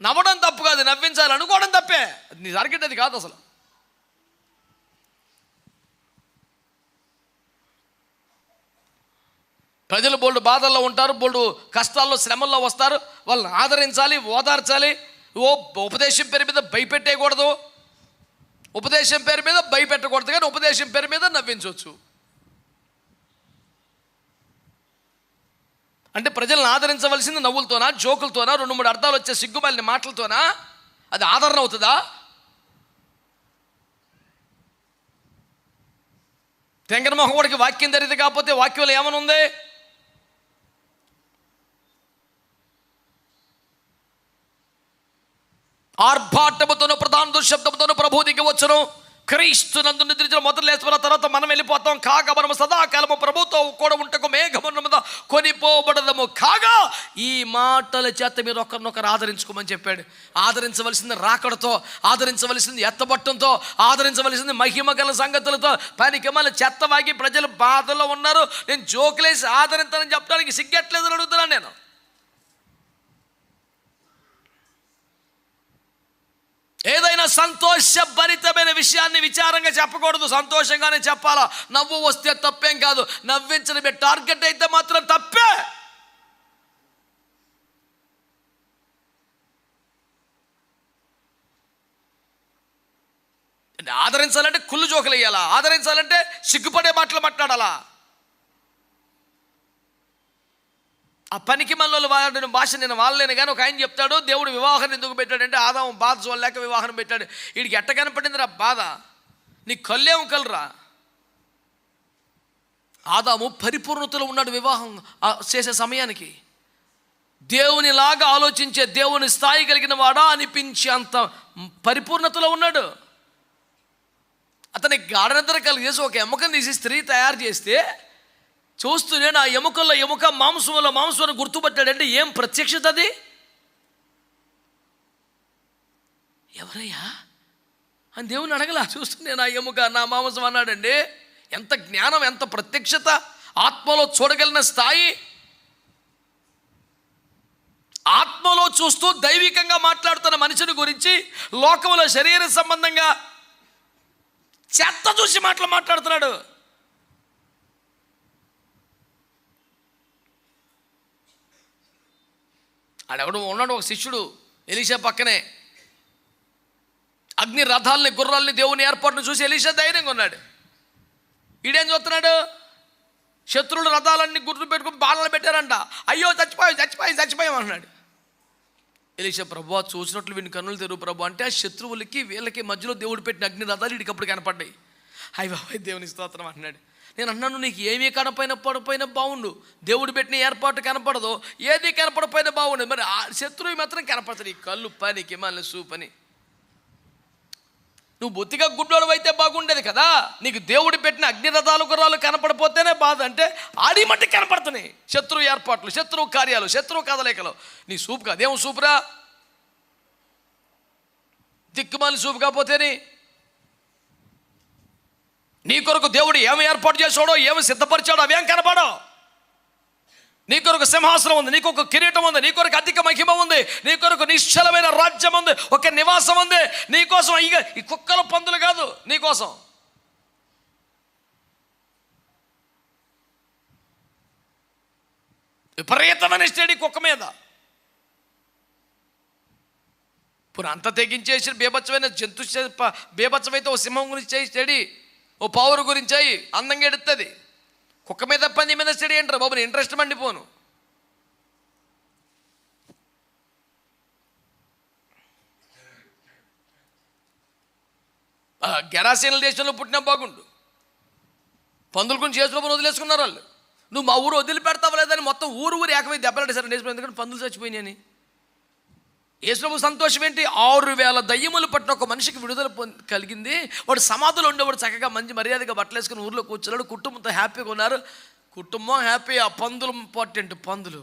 నవ్వడం తప్పు కాదు, నవ్వించాలి అనుకోవడం తప్పే. నీ టార్గెట్ అది కాదు అసలు. ప్రజలు బోల్డు బాధల్లో ఉంటారు, బోల్డు కష్టాల్లో శ్రమల్లో వస్తారు. వాళ్ళని ఆదరించాలి, ఓదార్చాలి. ఉపదేశం పేరు మీద భయపెట్టేయకూడదు, ఉపదేశం పేరు మీద భయపెట్టకూడదు, కానీ ఉపదేశం పేరు మీద నవ్వించవచ్చు. అంటే ప్రజలను ఆదరించవలసింది నవ్వులతోనా, జోకులతోనా, 2-3 అర్థాలు వచ్చే సిగ్గుమాలిన మాటలతోనా? అది ఆదరణ అవుతుందా? తెంగరమొహండికి వాక్యం జరిగింది కాకపోతే వాక్యంలో ఏమనుంది? ఆర్భాటముతోనూ ప్రధాన దుశబ్దముతోనూ ప్రభు దిగి వచ్చును. క్రీస్తు నందు నిద్రించిన మొదలు లేచిన తర్వాత మనం వెళ్ళిపోతాం. కాగా మనము సదాకాలము ప్రభుతో కూడా ఉంటకు మేఘముల మీద కొనిపోబడదము. కాగా ఈ మాటల చేత మీరు ఒకరినొకరు ఆదరించుకోమని చెప్పాడు. ఆదరించవలసింది రాకడతో, ఆదరించవలసింది ఎత్తబట్టంతో, ఆదరించవలసింది మహిమ గల సంగతులతో. పనికి మళ్ళీ చెత్త వాగి ప్రజలు బాధలో ఉన్నారు, నేను జోకులేసి ఆదరించాలని చెప్పడానికి సిగ్గట్లేదని అడుగుతున్నాను నేను. ఏదైనా సంతోషభరితమైన విషయాన్ని విచారంగా చెప్పకూడదు, సంతోషంగానే చెప్పాలా. నవ్వు వస్తే తప్పేం కాదు, నవ్వించడం టార్గెట్ అయితే మాత్రం తప్పే. ఆదరించాలంటే కుళ్ళు జోకులు వేయాలా, ఆదరించాలంటే సిగ్గుపడే మాటలు మాట్లాడాలా. ఆ పనికి మనలో వాడిన భాష నేను వాళ్ళలేను. కానీ ఒక ఆయన చెప్తాడు, దేవుడు వివాహం ఎందుకు పెట్టాడంటే ఆదాము బాధ చూడలేక వివాహం పెట్టాడు. వీడికి ఎట్ట కనపడింది రా బాధ? నీ కళ్ళేం కలరా? ఆదాము పరిపూర్ణతలో ఉన్నాడు వివాహం చేసే సమయానికి. దేవునిలాగా ఆలోచించే, దేవుని స్థాయి కలిగిన వాడా అనిపించే అంత పరిపూర్ణతలో ఉన్నాడు. అతని గాఢనిద్ర కలిగేసి ఒక ఎముకను తీసి స్త్రీ తయారు చేస్తే చూస్తూనే నా ఎముకల్లో ఎముక, మాంసంలో మాంసం గుర్తుపట్టాడంటే ఏం ప్రత్యక్షత అది? ఎవరయ్యా అని దేవుని అడగలా. చూస్తూనే నా ఎముక నా మాంసం అన్నాడండి. ఎంత జ్ఞానం, ఎంత ప్రత్యక్షత, ఆత్మలో చూడగలిగిన స్థాయి. ఆత్మలో చూస్తూ దైవికంగా మాట్లాడుతున్న మనిషిని గురించి లోకంలో శరీర సంబంధంగా చెత్త చూసి మాట్లాడుతున్నాడు. ఆడెవడు ఉన్నాడు, ఒక శిష్యుడు ఎలీషా పక్కనే. అగ్ని రథాలని, గుర్రాలని, దేవుని ఏర్పాటును చూసి ఎలీషా ధైర్యంగా ఉన్నాడు. ఈడేం చూస్తున్నాడు? శత్రువులు రథాలన్నీ గుర్తు పెట్టుకుని బాణాలు పెట్టారంట. అయ్యో చచ్చిపోయాం అన్నాడు. ఎలీషా, ప్రభువా చూసినట్లు వీడిని కన్నులు తెరువు ప్రభు అంటే ఆ శత్రువులకి వీళ్ళకి మధ్యలో దేవుడు పెట్టిన అగ్ని రథాలు వీడికి అప్పుడు కనపడ్డాయి. అయ్య బాబాయ్ దేవుని స్తోత్రం అన్నాడు. నేను అన్నాను, నీకు ఏమీ కనపడిపోయినా బాగుండు, దేవుడు పెట్టిన ఏర్పాటు కనపడదు, ఏది కనపడిపోయినా బాగుండు, మరి ఆ శత్రువు మాత్రం కనపడతాడు. ఈ కళ్ళు పనికి మళ్ళీ సూపని. నువ్వు బొత్తిగా గుడ్డోడు అయితే బాగుండేది కదా. నీకు దేవుడు పెట్టిన అగ్నిరథాలు గుర్రాలు కనపడిపోతేనే బాధ. అంటే ఆడి మట్టి కనపడుతున్నాయి శత్రువు ఏర్పాట్లు, శత్రువు కార్యాలు, శత్రువు కదలేకలు. నీ సూపు కాదు, ఏం సూపురా? దిక్కుమాలి సూపు కాకపోతేనే. నీ కొరకు దేవుడు ఏమి ఏర్పాటు చేసాడో, ఏమి సిద్ధపరిచాడో అవేం కనపడవు. నీ కొరకు సింహాసనం ఉంది, నీ కొరకు కిరీటం ఉంది, నీ కొరకు అధిక మహిమ ఉంది, నీ కొరకు నిశ్చలమైన రాజ్యం ఉంది, ఒక నివాసం ఉంది. నీకోసం ఈ కుక్కలు పందులు కాదు, నీకోసం. విపరీతమైన స్టడీ కుక్క మీద. ఇప్పుడు అంత తెగించేసి బేబచ్చమైన జంతు బేబచ్చమైతే ఓ సింహం గురించి చేయి స్టడీ, ఓ పావురు గురించి అయ్యి అందంగా ఎడుతుంది. కుక్క మీద పంది మీద స్టడీ అంటారు బాబు, ఇంట్రెస్ట్ మండిపోను. గెరాసీనుల దేశంలో పుట్టినా బాగుండు, పందుల గురించి చేసినప్పుడు వదిలేసుకున్నారు వాళ్ళు. నువ్వు మా ఊరు వదిలిపెడతావు లేదని మొత్తం ఊరు ఏకమై దెబ్బలాడేశారు నేర్చుకుని. ఎందుకంటే పందులు చచ్చిపోయినాయి అని. యేసుప్రభు సంతోషం ఏంటి? 6000 దయ్యములు పట్టిన ఒక మనిషికి విడుదల కలిగింది. వాడు సమాధులు ఉండేవాడు, చక్కగా మంచి మర్యాదగా బట్టలేసుకుని ఊర్లో కూర్చున్నాడు, కుటుంబంతో హ్యాపీగా ఉన్నారు. కుటుంబం హ్యాపీ, ఆ పందులు ఇంపార్టెంట్. పందులు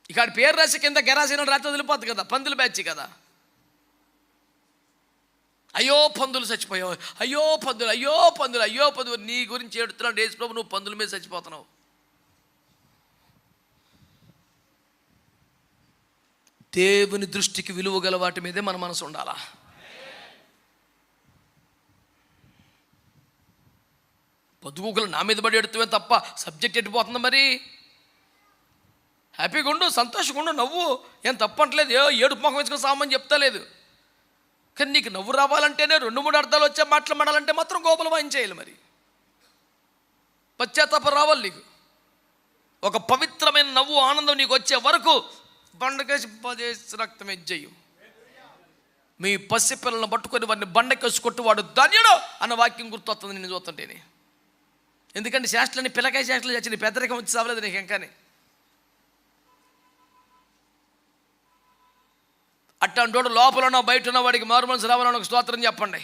ఇక్కడ పేరు రాసి కింద గెరాసీన రాత్రి వదిలిపోద్ది కదా, పందులు బ్యాచ్ కదా. అయ్యో పందులు చచ్చిపోయావు, అయ్యో పందులు, అయ్యో పందులు, అయ్యో పందులు. నీ గురించి ఏడుతున్నాడు యేసుప్రభు, నువ్వు పందుల మీద చచ్చిపోతున్నావు. దేవుని దృష్టికి విలువ గల వాటి మీదే మన మనసు ఉండాలా. పొద్దుగూకులు నా మీద పడి ఎడుతువే తప్ప సబ్జెక్ట్ ఎట్టిపోతుంది. మరి హ్యాపీగా ఉండు, సంతోషంగా ఉండు, నవ్వు, ఏం తప్పట్లేదు. ఏడుపు మొహం వేసుకొని సామాన్ చెప్తలేదు. కానీ నీకు నవ్వు రావాలంటేనే 2-3 అర్థాలు వచ్చే మాటలు మాడాలంటే మాత్రం గోపులు వాయించేయాలి. మరి పశ్చాత్తాపం రావాలి నీకు. ఒక పవిత్రమైన నవ్వు, ఆనందం నీకు వచ్చే వరకు బండకేసి 10 రక్తం ఎజ్జయ్యు. మీ పసి పిల్లలను పట్టుకొని వాడిని బండకేసి కొట్టు, వాడు ధన్యుడు అన్న వాక్యం గుర్తొస్తుంది నేను చూస్తుంటేనే. ఎందుకంటే శాస్త్రాన్ని పిల్లకాయ శాస్త్రాలు చచ్చి నీ పెద్దరికం వచ్చి సావలేదు నీకు ఇంకానే. అట్టంటోడు లోపల ఉన్న బయట ఉన్న వాడికి మారు మనసు రావాలని ఒక స్తోత్రం చెప్పండి.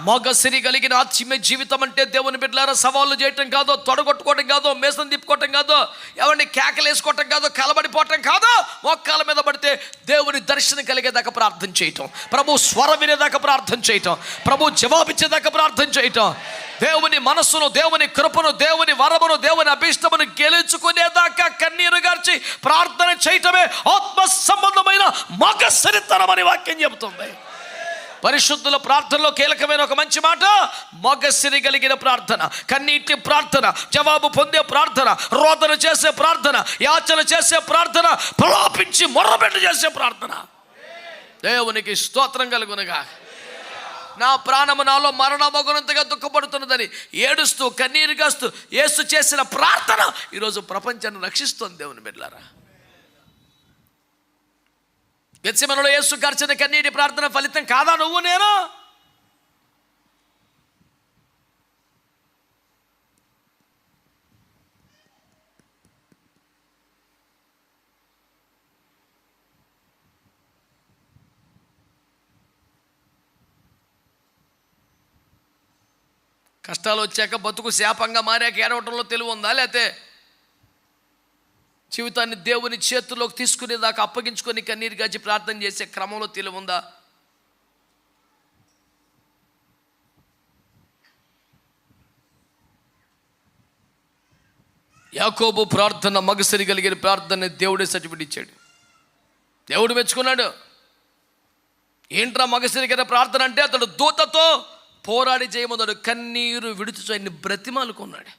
మగ సిరి కలిగిన ఆత్మీయ జీవితం అంటే దేవుని బిడ్డలారా సవాళ్ళు చేయటం కాదు, తొడగొట్టుకోవటం కాదు, మేసం తిప్పుకోవటం కాదు, ఎవరిని కేకలేసుకోవటం కాదు, కలబడిపోవటం కాదు. మోకాల మీద పడితే దేవుని దర్శనం కలిగేదాకా ప్రార్థన చేయటం, ప్రభు స్వరం వినేదాకా ప్రార్థన చేయటం, ప్రభు జవాబిచ్చేదాకా ప్రార్థన చేయటం, దేవుని మనస్సును, దేవుని కృపను, దేవుని వరమును, దేవుని అభిష్టమును గెలుచుకునేదాకా కన్నీరు గార్చి ప్రార్థన చేయటమే ఆత్మ సంబంధమైన మగ సిరితనం అని వాక్యం చెబుతుంది. పరిశుద్ధుల ప్రార్థనలో కీలకమైన ఒక మంచి మాట, మగసిరి కలిగిన ప్రార్థన, కన్నీటి ప్రార్థన, జవాబు పొందే ప్రార్థన, రోదన చేసే ప్రార్థన, యాచన చేసే ప్రార్థన, ప్రలాపించి మొర్రబెట్టు చేసే ప్రార్థన. దేవునికి స్తోత్రం కలుగునుగా. నా ప్రాణము నాలో మరణమగునంతగా దుఃఖపడుతున్నదని ఏడుస్తూ కన్నీరు కాస్తూ యేసు చేసిన ప్రార్థన ఈరోజు ప్రపంచాన్ని రక్షిస్తుంది. దేవుని బిడ్డలారా, గెత్సెమనెలో యేసు కార్చిన కన్నీటి ప్రార్థన ఫలితం కాదా నువ్వు నేను? కష్టాలు వచ్చాక బతుకు శాపంగా మారాక ఏడవటంలో తెలివి ఉందా? లేతే జీవితాన్ని దేవుని చేతుల్లోకి తీసుకునేదాకా అప్పగించుకొని కన్నీరు గాచి ప్రార్థన చేసే క్రమంలో తెలివి ఉందా? యాకోబు ప్రార్థన మగసిరి కలిగిన ప్రార్థన దేవుడే సర్టిఫికెట్ ఇచ్చాడు. దేవుడు మెచ్చుకున్నాడు. ఏంట్రా మగసిరి కలిగిన ప్రార్థన అంటే అతడు దూతతో పోరాడి చేయమన్నాడు. కన్నీరు విడుచు ఆయన్ని బ్రతిమాలుకున్నాడు.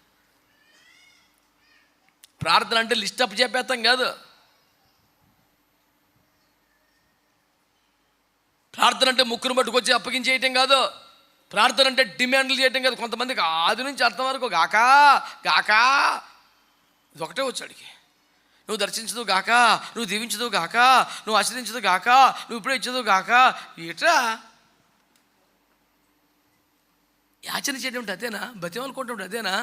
ప్రార్థన అంటే లిస్ట్ అప్ చెప్పేస్తాం కాదు. ప్రార్థన అంటే ముక్కును పట్టుకొచ్చి అప్పగించేయటం కాదు. ప్రార్థన అంటే డిమాండ్లు చేయటం కాదు. కొంతమందికి ఆది నుంచి అర్థం వరకు గాకా గాకా ఇది ఒకటే వచ్చాడికి. నువ్వు దర్శించదు గాక, నువ్వు దీవించదు గాక, నువ్వు ఆశ్రయించదు గాక, నువ్వు ఇప్పుడే ఇచ్చదు గాక. ఏట్రా యాచన చేయడం అంటే అదేనా? బతిమాలుకుంటే అదేనా?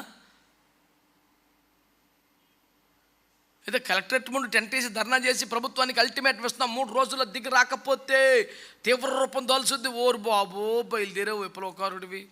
అయితే కలెక్టరేట్ ముందు టెంట్ వేసి ధర్నా చేసి ప్రభుత్వానికి అల్టిమేట్ ఇస్తున్నాం, 3 రోజుల దిగి రాకపోతే తీవ్ర రూపం దాల్చుద్ది. ఓరు బాబు బయలుదేరే విప్లవకారుడివి.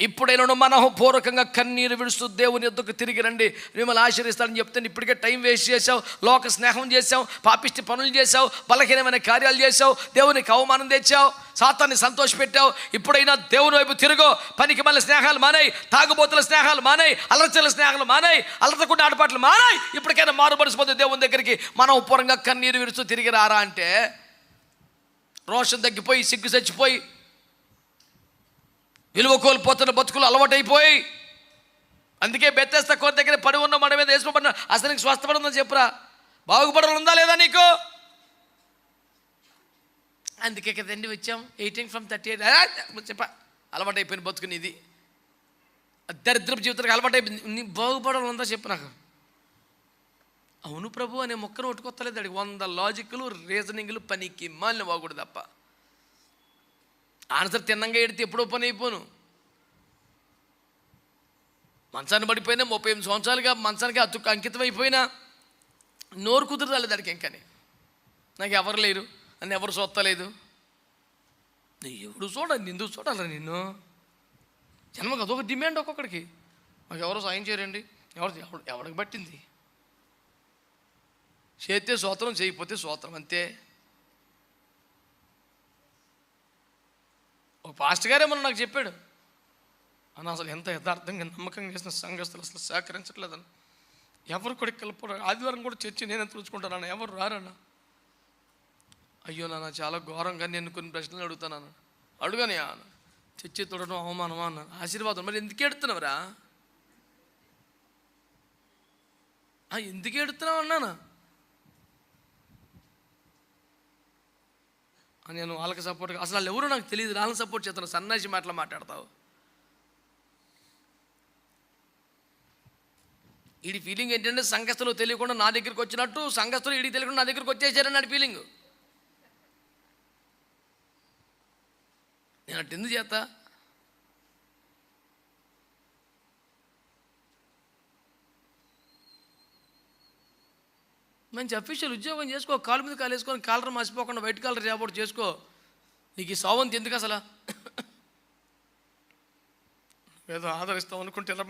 ఇప్పుడైనా మనఃపూర్వకంగా కన్నీరు విడుస్తూ దేవుని యొద్దకు తిరిగి రండి, మిమ్మల్ని ఆశీర్వదిస్తానని చెప్తే ఇప్పటికే టైం వేస్ట్ చేసావు, లోక స్నేహం చేసావు, పాపిష్టి పనులు చేసావు, బలహీనమైన కార్యాలు చేసావు, దేవునికి అవమానం తెచ్చావు, సాతాన్ని సంతోషపెట్టావు. ఇప్పుడైనా దేవుని వైపు తిరుగు. పనికి మళ్ళీ స్నేహాలు మానేయి, తాగుబోతుల స్నేహాలు మానేయి, అలర్చల స్నేహాలు మానేయి, అలర్చకుండా ఆటపాట్లు మానేయి. ఇప్పటికైనా మారుమనసిపోతే దేవుని దగ్గరికి మనఃపూర్వకంగా కన్నీరు విడుస్తూ తిరిగి రారా అంటే రోషం తగ్గిపోయి, సిగ్గు చచ్చిపోయి, విలువ కోల్పోతున్న బతుకులు అలవాటైపోయి, అందుకే బెత్తేస్తా కోరి దగ్గర పడి ఉన్న మన మీద వేసుకోబడిన అసలు నీకు స్వస్థపడుందని చెప్పురా. బాగుపడాలందా లేదా నీకు? అందుకే కదండి వచ్చాం 18 from 38 చెప్ప. అలవాటైపోయిన బతుకుని ఇది దరిద్రపు జీవితానికి అలవాటైపోయింది. నీ బాగుపడాలందా చెప్పు నాకు. అవును ప్రభు అనే మొక్కను ఒట్టుకొత్తలేదు. అడిగి 100 లాజిక్లు రీజనింగ్లు పనికి మాలిన వాగుడు తప్ప ఆన్సర్ తిన్నంగా ఎడితే ఎప్పుడో పని అయిపోను. మంచాన్ని పడిపోయినా 38 సంవత్సరాలుగా మంచానికి అంకితం అయిపోయినా నోరు కుదురుతాలేదు దానికి. ఇంకని నాకు ఎవరు లేరు, నన్ను ఎవరు చూస్తలేదు. ఎవడు చూడాలి, నిందుకు చూడాలి నిన్ను. జన్మకు అదొక డిమాండ్ ఒక్కొక్కడికి. మాకు ఎవరో సాయం చేయరండి, ఎవరికి పట్టింది. చేస్తే స్తోత్రం, చేయకపోతే స్తోత్రం, అంతే. ఒక పాస్టర్ గారేమో నాకు చెప్పాడు, అని అసలు ఎంత యథార్థంగా నమ్మకంగా చేసిన సంఘస్థులు అసలు సహకరించట్లేదన్న. ఎవరు కూడా కలపరు. ఆదివారం కూడా చర్చి నేనే తుడుచుకుంటానన్న, ఎవరు రారన్న. అయ్యో నాన్న చాలా ఘోరంగా నేను కొన్ని ప్రశ్నలు అడుగుతాను. అడుగానే చర్చి తుడడం అవమానమా అన్న. ఆశీర్వాదం. మరి ఎందుకు ఎడుతున్నావురా? ఎందుకు ఎడుతున్నావు అన్నానా? నేను వాళ్ళకి సపోర్ట్గా, అసలు వాళ్ళు ఎవరో నాకు తెలియదు, వాళ్ళని సపోర్ట్ చేస్తాను. సన్నాసి మాటలు మాట్లాడతావు. వీడి ఫీలింగ్ ఏంటంటే సంఘస్థులు తెలియకుండా నా దగ్గరికి వచ్చినట్టు, సంఘస్థులు వీడికి తెలియకుండా నా దగ్గరికి వచ్చేసారని నాటి ఫీలింగ్. నేను అటు ఎందుకు చేస్తా? మంచి అఫీషియల్ ఉద్యోగం చేసుకో, కాలు మీద కాలు వేసుకొని కాలర్ మర్చిపోకుండా వైట్ కాలర్ జాబ్ చేసుకో. నీకు ఈ సౌవంతి ఎందుకు అసలు? ఏదో ఆదరిస్తావు అనుకుంటే ఇలా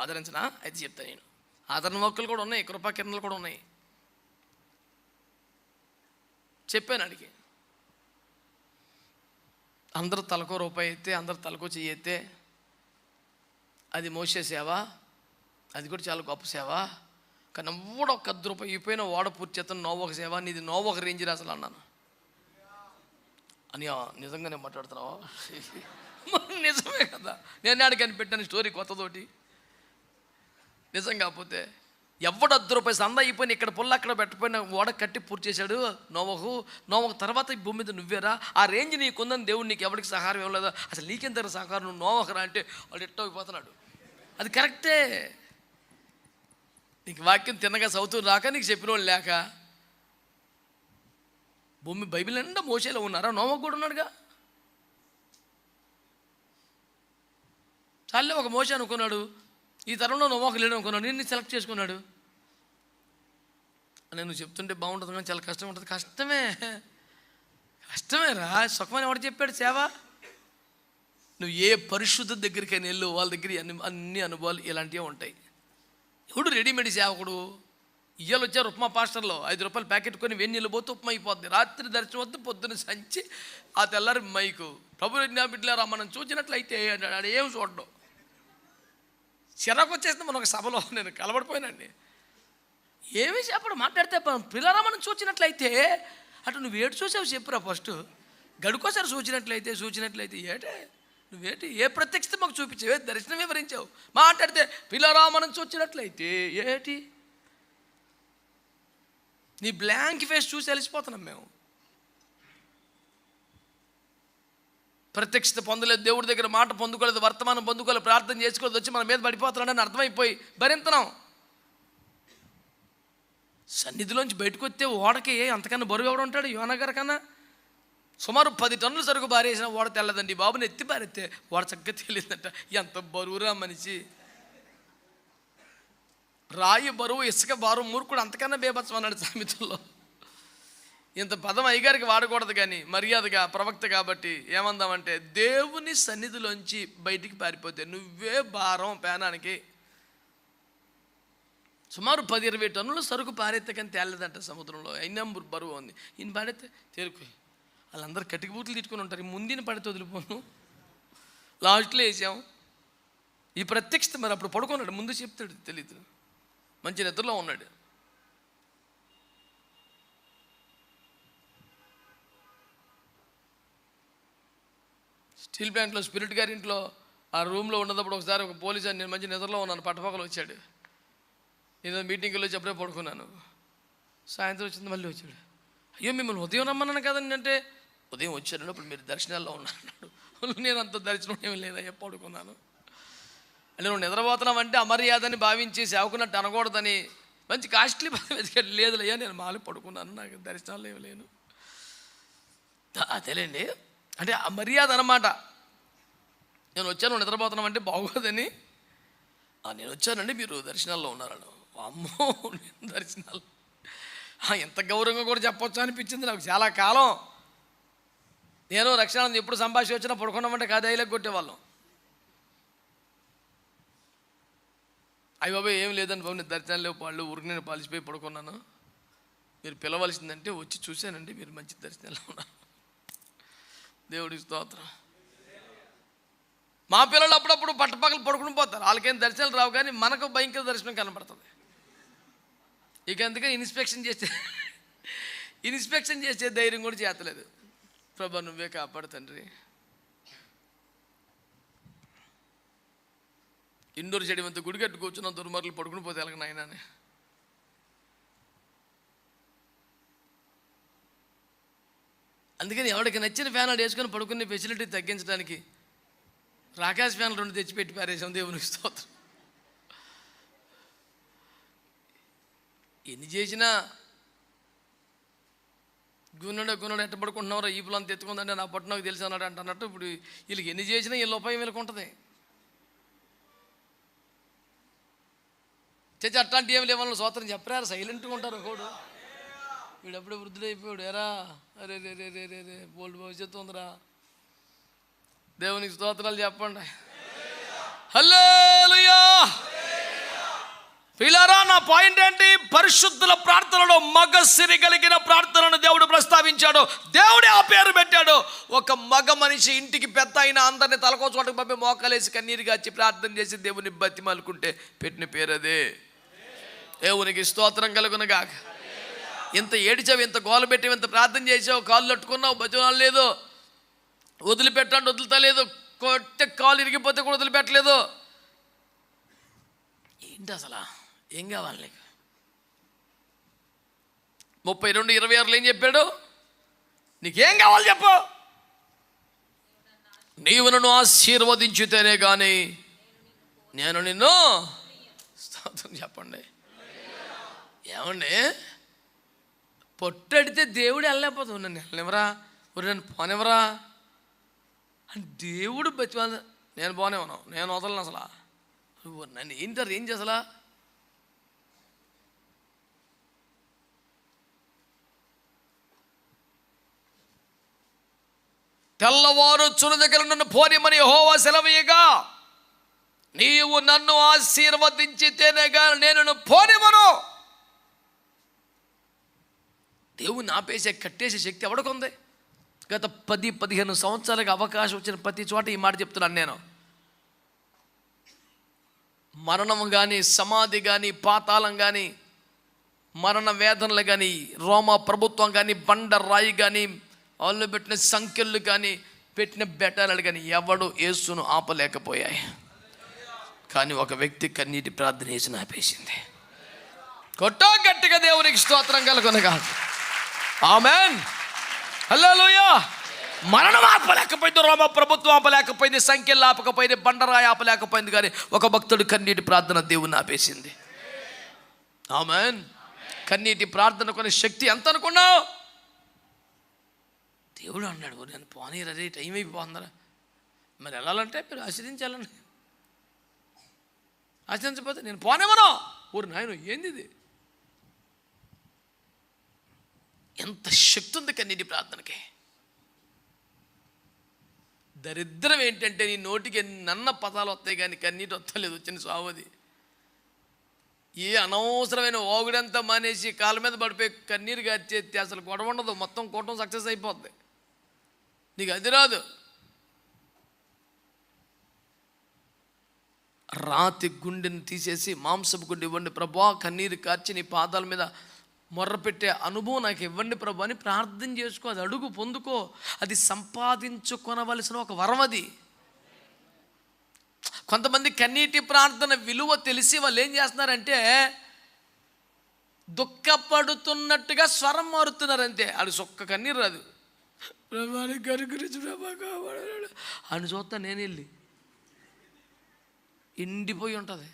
ఆదరించనా? అయితే చెప్తాను నేను. ఆదరణ మొక్కలు కూడా ఉన్నాయి, కృపా కిరణాలు కూడా ఉన్నాయి. చెప్పాను అడిగి. అందరూ తలకో రూపాయి అయితే, అందరూ తలకో చెయ్యి అయితే అది మోసే సేవ, అది కూడా చాలా గొప్ప సేవ. కానీ ఎవడో ఒక 10 రూపాయి అయిపోయినా వాడ పూర్తి చేస్తాను. నోవొక సేవ, నీది నోవొక రేంజ్ అసలు అన్నాను. అని నిజంగానే మాట్లాడుతున్నావా? నిజమే కదా. నేను ఆడికి పెట్టాను స్టోరీ కొత్తతోటి. నిజం కాకపోతే ఎవడు 10 రూపాయలు సంద అయిపోయినా ఇక్కడ పుల్ల అక్కడ పెట్టపోయినా ఓడ కట్టి పూర్తి చేశాడు నోవహు తర్వాత ఈ భూమి మీద నువ్వేరా? ఆ రేంజ్ నీకుందని దేవుడు నీకు ఎవరికి సహారం ఇవ్వలేదా? అసలు నీకెంత సహకారం? నువ్వు నోవహరా అంటే వాడు ఎట్టో అయిపోతున్నాడు. అది కరెక్టే. నీకు వాక్యం తిన్నగా చదువుతూ రాక, నీకు చెప్పిన వాళ్ళు లేక. భూమి బైబిల్ నిండా మోసేలో ఉన్నారా? నోవహు కూడా ఉన్నాడుగా. చాలే ఒక మోసే అనుకున్నాడు, ఈ తరంలో నోవహు లేడు అనుకున్నాడు, నిన్ను సెలెక్ట్ చేసుకున్నాడు. నేను చెప్తుంటే బాగుంటుంది కానీ చాలా కష్టం ఉంటుంది. కష్టమేరా. సుఖమని ఎవడు చెప్పాడు? సేవ. నువ్వు ఏ పరిశుద్ధ దగ్గరికైనా వెళ్ళు, వాళ్ళ దగ్గర అన్ని అనుభవాలు ఇలాంటివే ఉంటాయి. ఎవడు రెడీమేడ్ సేవకుడు? ఇయ్యాలు వచ్చారు ఉప్మా పాస్టర్లో 5 రూపాయలు ప్యాకెట్ కొని వెన్నీళ్ళు పోతే ఉప్మా అయిపోద్ది. రాత్రి దర్శనం వద్దు, పొద్దున్న సంచి, ఆ తెల్లారి మైకు. ప్రభు జ్ఞాపిట్లారా మనం చూసినట్లయితే అన్నాడు. ఏం చూడడం, చిరాకు వచ్చేసింది. మన ఒక సభలో నేను కలబడిపోయానండి. ఏమీ చెప్పడం మాట్లాడితే, పిల్లరా మనం చూసినట్లయితే అటు నువ్వు ఏడు చూసావు చెప్పురా ఫస్ట్. గడుకోసారి చూసినట్లయితే ఏటే నువ్వేంటి? ఏ ప్రత్యక్షత మాకు చూపించావు? ఏ దర్శనం వివరించావు? మాట్లాడితే పిల్లరా మనం చూసినట్లయితే ఏటి? నీ బ్లాంక్ ఫేస్ చూసి వెళ్ళిపోతున్నాం మేము. ప్రత్యక్షత పొందలేదు, దేవుడి దగ్గర మాట పొందుకోలేదు, వర్తమానం పొందుకోలేదు, ప్రార్థన చేసుకోలేదు, వచ్చి మన మీద పడిపోతున్నాడని అర్థమైపోయి భరింతున్నాం. సన్నిధిలోంచి బయటకు వస్తే ఓడకి అంతకన్నా బరువు ఎవడు ఉంటాడు? యోనగర్ కన్నా సుమారు 10 టన్నులు సరుకు బారేసిన ఓడ తెల్లదండి. బాబుని ఎత్తి పారెత్తే ఓడ చక్కగా తెలియదంట. ఎంత బరువురా మనిషి. రాయి బరువు, ఇసుక బరువు, మూర్ఖుడు అంతకన్నా బేబత్సం అన్నాడు సామెతల్లో. ఇంత పదం అయ్యగారికి వాడకూడదు కానీ మర్యాదగా ప్రవక్త కాబట్టి ఏమందామంటే, దేవుని సన్నిధిలోంచి బయటికి పారిపోతే నువ్వే భారం పేనానికి. సుమారు 10-20 టన్నులు సరుకు పారెత్తే కానీ తేలేదంట సముద్రంలో. అయినా బరువు ఉంది. ఈయన పాడైతే తేరుకు. వాళ్ళందరూ కటికి బూట్లు తిట్టుకుని ఉంటారు. ముందుని పడితే వదిలిపోను, లాస్ట్లో వేసాం. ఈ ప్రత్యక్షత మరి అప్పుడు పడుకున్నాడు, ముందు చెప్తాడు తెలీదు. మంచి నిద్రలో ఉన్నాడు. స్టీల్ ప్లాంట్లో స్పిరిట్ గారి ఇంట్లో ఆ రూమ్లో ఉన్నప్పుడు ఒకసారి ఒక పోలీసు అని, నేను మంచి నిద్రలో ఉన్నాను, పట్టపక్కలు వచ్చాడు. నేను మీటింగ్లో చెప్పడే పడుకున్నాను. సాయంత్రం వచ్చింది, మళ్ళీ వచ్చాడు. అయ్యో మిమ్మల్ని ఉదయం రమ్మన్నాను కదండి అంటే, ఉదయం వచ్చాడు, అప్పుడు మీరు దర్శనాల్లో ఉన్నారన్నాడు. నేను అంత దర్శనం ఏమి లేదయ్యా, పడుకున్నాను. అంటే నువ్వు నిద్రపోతున్నావంటే అమర్యాదని భావించి సేవకున్నట్టు అనకూడదని మంచి కాస్ట్లీ పదం వెతికాడు. లేదులయ్యా నేను మాలి పడుకున్నాను, నాకు దర్శనాలు ఏమి లేను. అదేలేండి, అంటే ఆ మర్యాద అన్నమాట. నేను వచ్చాను నిద్రపోతున్నామంటే బాగోదని. నేను వచ్చానండి, మీరు దర్శనాల్లో ఉన్నారని. అమ్మో, నేను దర్శనాలు ఎంత గౌరవంగా కూడా చెప్పొచ్చు అనిపించింది నాకు చాలా కాలం. నేను రక్షణ ఎప్పుడు సంభాషణ వచ్చినా పడుకున్నామంటే కాదాయిలకు కొట్టేవాళ్ళం. అయ్యి బాబాయ్ ఏం లేదండి బాబు, నేను దర్శనాలు లేవు, వాళ్ళు ఊరికి నేను పాలిసిపోయి పడుకున్నాను, మీరు పిలవలసిందంటే వచ్చి చూశానండి, మీరు మంచి దర్శనాల్లో ఉన్నారు. దేవుడి స్తోత్రం. మా పిల్లలు అప్పుడప్పుడు ఎప్పుడు పట్టపక్కలు పడుకుని పోతారు, వాళ్ళకేం దర్శనాలు రావు, కానీ మనకు భయంకర దర్శనం కనపడుతుంది. ఇక అందుకని ఇన్స్పెక్షన్ చేసే ధైర్యం కూడా చేతలేదు. ప్రభా నువ్వే కాపాడు తండ్రి. ఇండోర్ స్టేడియం అంతా గుడి కట్టు కూర్చున్న దుర్మార్గులు పడుకుని పోతే ఎలాగ నాయనని. అందుకని ఎవరికి నచ్చిన ఫ్యాన్లు వేసుకొని పడుకునే ఫెసిలిటీ తగ్గించడానికి రాకేష్ ఫ్యాన్లు 2 తెచ్చిపెట్టి పారేసాం. దేవునికి స్తోత్రం. ఎన్ని చేసినా గున్నడు ఎట్ట పడుకుంటున్నారో ఈ పిల్లలు ఎత్తుకుందంటే నా పట్టు నాకు తెలిసి అన్నాడు అన్నట్టు. ఇప్పుడు వీళ్ళకి ఎన్ని చేసినా వీళ్ళ ఉపాయం వీళ్ళకి ఉంటుంది. చచ్చి అట్లాంటి ఏమి లేవని స్తోత్రం చెప్పరారు, సైలెంట్గా ఉంటారు. ఒకడు వీడప్పుడే వృద్ధుడైపోయాడు, ఎరా అరే రే రే రే రే రే బోల్డ్ భవిష్యత్తు ఉందిరా. దేవునికి స్తోత్రాలు చెప్పండి. హల్లెలూయా. పిల్లరా, నా పాయింట్ ఏంటి? పరిశుద్ధుల ప్రార్థనలో మగ సిరి కలిగిన ప్రార్థనను దేవుడు ప్రస్తావించాడు. దేవుడే ఆ పేరు పెట్టాడు. ఒక మగ మనిషి ఇంటికి పెద్ద అయిన అందరిని తలకో చోటకు పంపి మోకాలేసి కన్నీరు గాచి ప్రార్థన చేసి దేవుని బతిమాలుకుంటే పెట్టిన పేరు అదే. దేవునికి స్తోత్రం కలుగునుగాక. ఇంత ఏడిచావు, ఇంత గోల పెట్టావు, ఇంత ప్రార్థన చేసావు, కాళ్ళు పట్టుకున్నావు, భజనాలు లేదు, వదిలిపెట్టండి వదులుతలేదు, కొట్టే కాలు ఇరిగిపోతే కూడా వదిలిపెట్టలేదు. ఏంటి అసలు? ఏం కావాలి నీకు? 32:26 ఏం చెప్పాడు? నీకేం కావాలి చెప్పు. నీవు నన్ను ఆశీర్వదించితేనే కానీ నేను నిన్ను స్తోత్రం చెప్పండి. ఏమండి, పొట్టడితే దేవుడు వెళ్ళలేకపోతావు. నన్ను వెళ్ళనివరా, నన్ను పోనివరా అని దేవుడు బతిమాల. నేను పోనేవను, నేను వదలను అసలు. నన్ను ఏం చేసలా? తెల్లవారుచున్న దగ్గర నన్ను పోనిమని యెహోవా సెలవీయగా, నీవు నన్ను ఆశీర్వదించితేనేగా నేను పోనిమను. దేవుని ఆపేసే కట్టేసే శక్తి ఎవడికొంది? గత 10-15 సంవత్సరాలకు అవకాశం వచ్చిన ప్రతి చోట ఈ మాట చెప్తున్నాను నేను. మరణం కానీ, సమాధి కానీ, పాతాళం కానీ, మరణ వేదనలు కానీ, రోమా ప్రభుత్వం కానీ, బండ రాయి కానీ, వాళ్ళు పెట్టిన సంఖ్యలు కానీ, పెట్టిన బెటాలు కానీ ఎవడు యేసును ఆపలేకపోయాయి. కానీ ఒక వ్యక్తి కన్నీటి ప్రార్థన యేసును ఆపేసింది. కొట్టో గట్టిగా దేవునికి స్తోత్రం కలుగునుగా. ఆమేన్. హల్లెలూయా. మరణం ఆపలేకపోయింది, రోమ ప్రభుత్వం ఆపలేకపోయింది, సంఖ్యలు ఆపకపోయింది, బండరాయి ఆపలేకపోయింది, కానీ ఒక భక్తుడు కన్నీటి ప్రార్థన దేవుని ఆపేసింది. ఆమేన్. కన్నీటి ప్రార్థన కొన్ని శక్తి ఎంత అనుకున్నావు? దేవుడు అన్నాడు, నేను పోనీరే, టైం అయిపోతుందరా. మరి వెళ్ళాలంటే మీరు ఆశ్రయించాలండి. ఆశ్రయించకపోతే నేను పోనేమనో. ఊరు నాయన ఏంది ఇది? ఎంత శక్తి ఉంది కన్నీటి ప్రార్థనకి. దరిద్రం ఏంటంటే నీ నోటికి నన్న పదాలు వస్తాయి కానీ కన్నీటి వస్తలేదు. వచ్చిన సావది. ఏ అనవసరమైన ఓగుడంతా మానేసి కాళ్ళ మీద పడిపోయి కన్నీరు గార్చేస్తే అసలు గొడవ ఉండదు, మొత్తం కూటం సక్సెస్ అయిపోద్ది. నీకు అది రాదు. రాతి గుండెని తీసేసి మాంసపు గుండె ఇవ్వండి ప్రభా, కన్నీరు కార్చి నీ పాదాల మీద మొర్ర పెట్టే అనుభవం నాకు ఇవ్వండి ప్రభు అని ప్రార్థన చేసుకో. అది అడుగు, పొందుకో. అది సంపాదించుకొనవలసిన ఒక వరం. అది కొంతమంది కన్నీటి ప్రార్థన విలువ తెలిసి వాళ్ళు ఏం చేస్తున్నారంటే దుఃఖపడుతున్నట్టుగా స్వరం మారుతున్నారు అంతే. అది సొక్క కన్నీరు రాదు. అని చూస్తా నేను వెళ్ళి ఎండిపోయి ఉంటుంది.